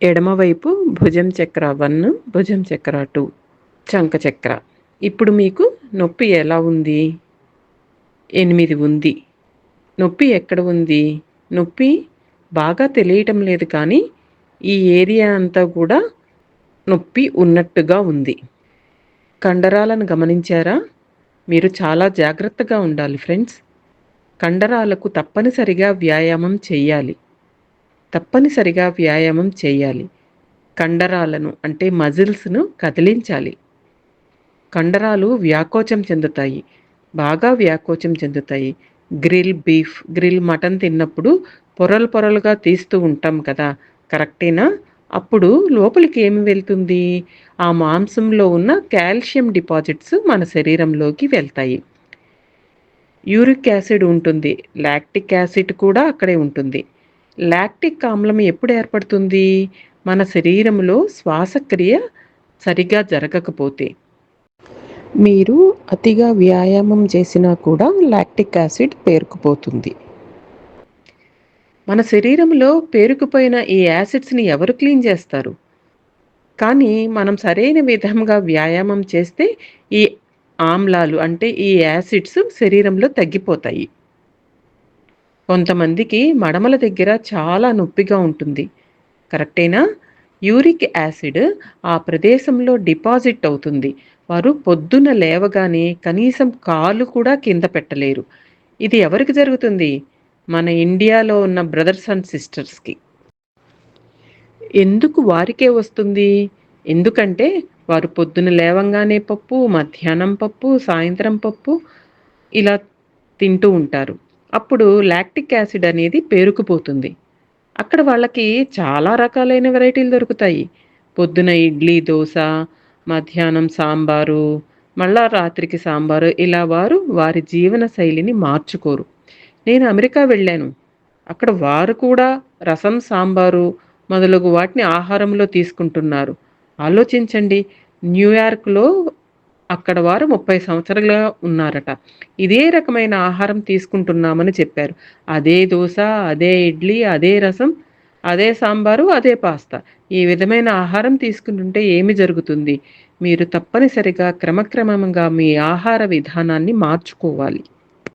ఎడమవైపు భుజం చక్ర 1, భుజం చక్ర 2, చంక చక్ర. ఇప్పుడు మీకు నొప్పి ఎలా ఉంది? 8 ఉంది. నొప్పి ఎక్కడ ఉంది? నొప్పి బాగా తెలియటం లేదు కానీ ఈ ఏరియా అంతా కూడా నొప్పి ఉన్నట్టుగా ఉంది. కండరాలను గమనించారా? మీరు చాలా జాగ్రత్తగా ఉండాలి ఫ్రెండ్స్. కండరాలకు తప్పనిసరిగా వ్యాయామం చేయాలి. కండరాలను అంటే మజిల్స్‌ను కదిలించాలి. కండరాలు వ్యాకోచం చెందుతాయి. బాగా వ్యాకోచం చెందుతాయి. గ్రిల్ మటన్ తిన్నప్పుడు పొరలు పొరలుగా తీస్తూ ఉంటాం కదా! కరెక్టేనా? అప్పుడు లోపలికి ఏమి వెళ్తుంది? ఆ మాంసంలో ఉన్న కాల్షియం డిపాజిట్స్ మన శరీరంలోకి వెళ్తాయి. యూరిక్ యాసిడ్ ఉంటుంది. లాక్టిక్ యాసిడ్ కూడా అక్కడే ఉంటుంది. లాక్టిక్ ఆమ్లం ఎప్పుడు ఏర్పడుతుంది? మన శరీరంలో శ్వాసక్రియ సరిగా జరగకపోతే. మీరు అతిగా వ్యాయామం చేసినా కూడా లాక్టిక్ యాసిడ్ పేరుకుపోతుంది. మన శరీరంలో పేరుకుపోయిన ఈ యాసిడ్స్‌ని ఎవరు క్లీన్ చేస్తారు? కానీ మనం సరైన విధంగా వ్యాయామం చేస్తే ఈ ఆమ్లాలు అంటే ఈ యాసిడ్స్ శరీరంలో తగ్గిపోతాయి. కొంతమందికి మడమల దగ్గర చాలా నొప్పిగా ఉంటుంది. కరెక్టేనా? యూరిక్ యాసిడ్ ఆ ప్రదేశంలో డిపాజిట్ అవుతుంది. వారు పొద్దున్న లేవగానే కనీసం కాలు కూడా కింద పెట్టలేరు. ఇది ఎవరికి జరుగుతుంది? మన ఇండియాలో ఉన్న బ్రదర్స్ అండ్ సిస్టర్స్‌కి. ఎందుకు వారికే వస్తుంది? ఎందుకంటే వారు పొద్దున లేవంగానే పప్పు, మధ్యాహ్నం పప్పు, సాయంత్రం పప్పు ఇలా తింటూ ఉంటారు. అప్పుడు లాక్టిక్ యాసిడ్ అనేది పేరుకుపోతుంది. అక్కడ వాళ్ళకి చాలా రకాలైన వెరైటీలు దొరుకుతాయి. పొద్దున ఇడ్లీ, దోస, మధ్యాహ్నం సాంబారు, మళ్ళా రాత్రికి సాంబారు ఇలా వారు వారి జీవన శైలిని మార్చుకోరు. నేను అమెరికా వెళ్ళాను. అక్కడ వారు కూడా రసం, సాంబారు మొదలగు వాటిని ఆహారంలో తీసుకుంటున్నారు. ఆలోచించండి. న్యూయార్క్‌లో అక్కడ వారు 30 సంవత్సరాలుగా ఉన్నారట. ఇదే రకమైన ఆహారం తీసుకుంటున్నామని చెప్పారు. అదే దోస, అదే ఇడ్లీ, అదే రసం, అదే సాంబారు, అదే పాస్తా. ఈ విధమైన ఆహారం తీసుకుంటుంటే ఏమి జరుగుతుంది? మీరు తప్పనిసరిగా క్రమక్రమంగా మీ ఆహార విధానాన్ని మార్చుకోవాలి.